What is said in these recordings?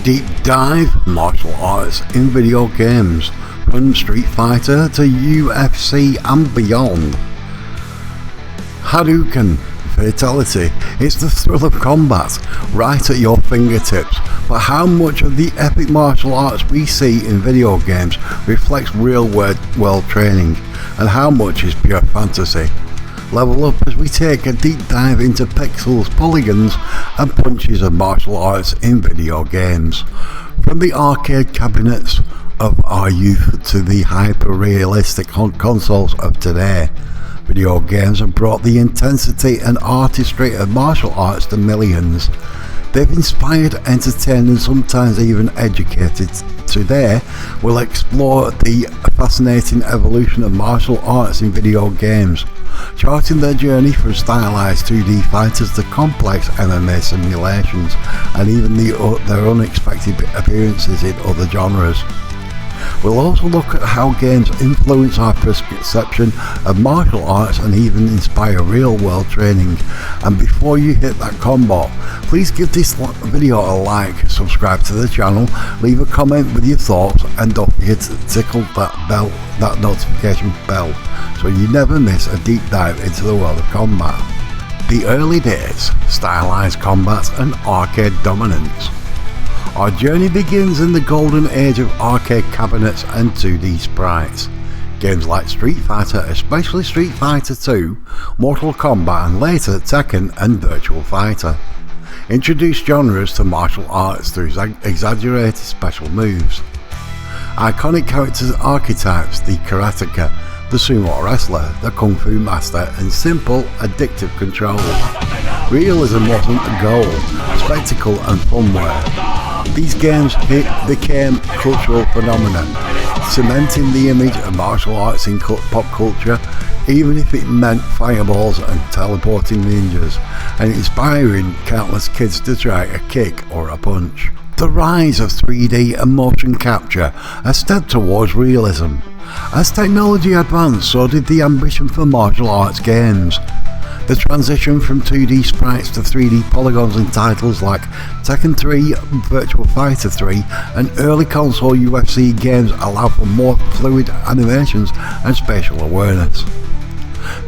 Deep dive martial arts in video games, from Street Fighter to UFC and beyond. Hadouken, fatality, it's the thrill of combat, right at your fingertips. But how much of the epic martial arts we see in video games reflects real world training, and how much is pure fantasy? Level up as we take a deep dive into pixels, polygons and punches of martial arts in video games. From the arcade cabinets of our youth to the hyper-realistic consoles of today, video games have brought the intensity and artistry of martial arts to millions. They've inspired, entertained and sometimes even educated. Today we'll explore the fascinating evolution of martial arts in video games, charting their journey from stylized 2D fighters to complex MMA simulations and even their unexpected appearances in other genres. We'll also look at how games influence our perception of martial arts and even inspire real world training. And before you hit that combo, please give this video a like, subscribe to the channel, leave a comment with your thoughts and don't forget to tickle that notification bell so you never miss a deep dive into the world of combat. The early days, stylized combat and arcade dominance. Our journey begins in the golden age of arcade cabinets and 2D sprites. Games like Street Fighter, especially Street Fighter 2, Mortal Kombat and later Tekken and Virtua Fighter, introduced genres to martial arts through exaggerated special moves. Iconic characters archetypes, the karateka, the sumo wrestler, the kung fu master and simple, addictive controls. Realism wasn't the goal, spectacle and fun were. These games became cultural phenomenon, cementing the image of martial arts in pop culture, even if it meant fireballs and teleporting ninjas, and inspiring countless kids to try a kick or a punch. The rise of 3D and motion capture, a step towards realism. As technology advanced, so did the ambition for martial arts games. The transition from 2D sprites to 3D polygons in titles like Tekken 3, Virtua Fighter 3 and early console UFC games allow for more fluid animations and spatial awareness.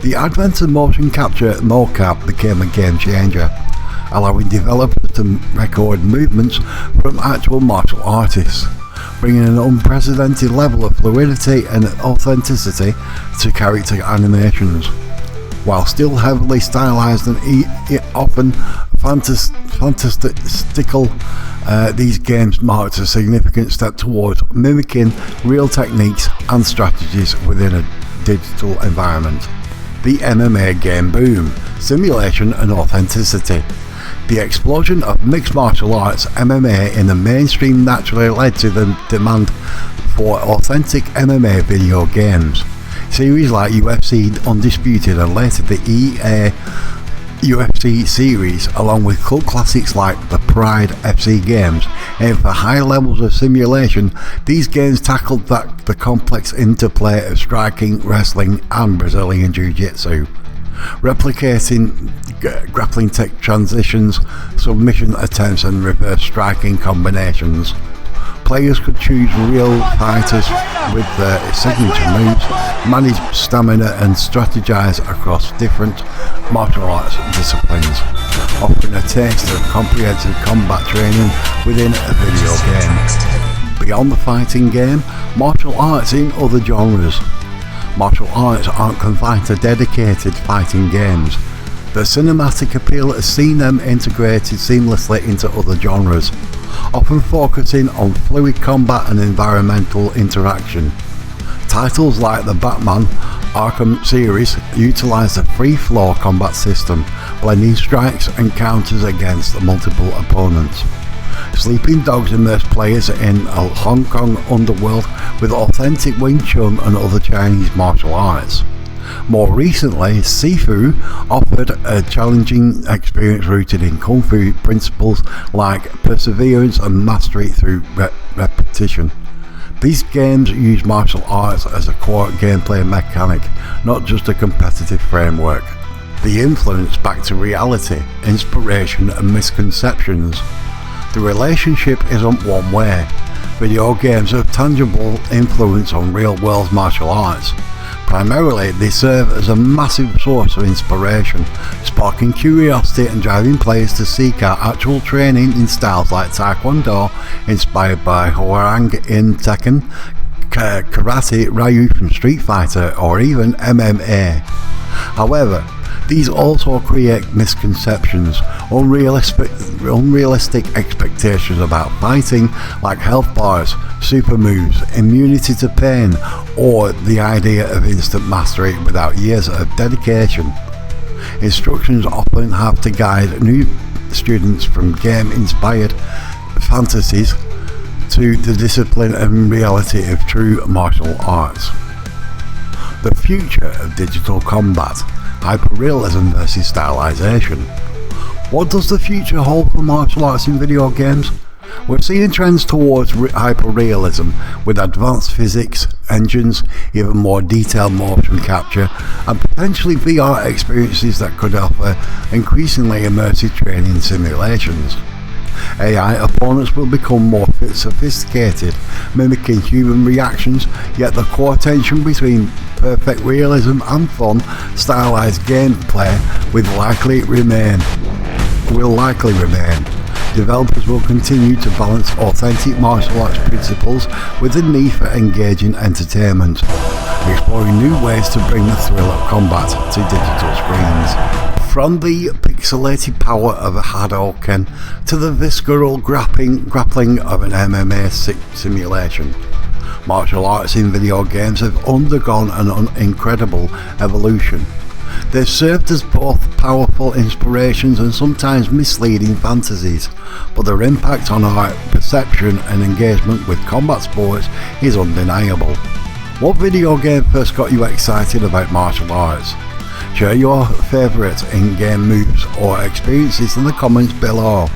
The advent of motion capture mocap became a game changer, allowing developers to record movements from actual martial artists, bringing an unprecedented level of fluidity and authenticity to character animations. While still heavily stylized and often fantastical, these games marked a significant step towards mimicking real techniques and strategies within a digital environment. The MMA game boom, simulation and authenticity. The explosion of mixed martial arts MMA in the mainstream naturally led to the demand for authentic MMA video games. Series like UFC Undisputed and later the EA UFC series, along with cult classics like the Pride FC games, aim for high levels of simulation. These games tackled the complex interplay of striking, wrestling and Brazilian Jiu-Jitsu, replicating grappling tech transitions, submission attempts and reverse striking combinations. Players could choose real fighters with their signature moves, manage stamina and strategize across different martial arts disciplines, offering a taste of comprehensive combat training within a video game. Beyond the fighting game, martial arts in other genres. Martial arts aren't confined to dedicated fighting games. The cinematic appeal has seen them integrated seamlessly into other genres, often focusing on fluid combat and environmental interaction. Titles like the Batman Arkham series utilize a free-flow combat system, blending strikes and counters against multiple opponents. Sleeping Dogs immerse players in a Hong Kong underworld with authentic Wing Chun and other Chinese martial arts. More recently, Sifu offered a challenging experience rooted in Kung Fu principles like perseverance and mastery through repetition. These games use martial arts as a core gameplay mechanic, not just a competitive framework. The influence back to reality, inspiration and misconceptions. The relationship isn't one way. Video games have tangible influence on real-world martial arts. Primarily, they serve as a massive source of inspiration, sparking curiosity and driving players to seek out actual training in styles like Taekwondo, inspired by Hwarang in Tekken, Karate Ryu from Street Fighter, or even MMA. However, these also create misconceptions, unrealistic expectations about fighting, like health bars, super moves, immunity to pain, or the idea of instant mastery without years of dedication. Instructions often have to guide new students from game-inspired fantasies to the discipline and reality of true martial arts. The future of digital combat. Hyperrealism versus stylization. What does the future hold for martial arts in video games? We're seeing trends towards hyperrealism, with advanced physics, engines, even more detailed motion capture, and potentially VR experiences that could offer increasingly immersive training simulations. AI opponents will become more sophisticated, mimicking human reactions, yet the core tension between perfect realism and fun, stylized gameplay will likely remain. Developers will continue to balance authentic martial arts principles with the need for engaging entertainment, exploring new ways to bring the thrill of combat to digital screens. From the pixelated power of a Hadouken to the visceral grappling of an MMA simulation, martial arts in video games have undergone an incredible evolution. They've served as both powerful inspirations and sometimes misleading fantasies, but their impact on our perception and engagement with combat sports is undeniable. What video game first got you excited about martial arts? Share your favourite in-game moves or experiences in the comments below.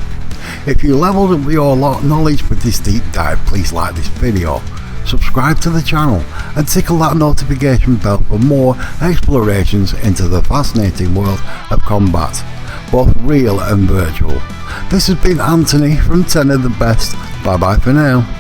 If you leveled up your knowledge with this deep dive, please like this video, subscribe to the channel and tickle that notification bell for more explorations into the fascinating world of combat, both real and virtual. This has been Anthony from 10 of the Best. Bye bye for now.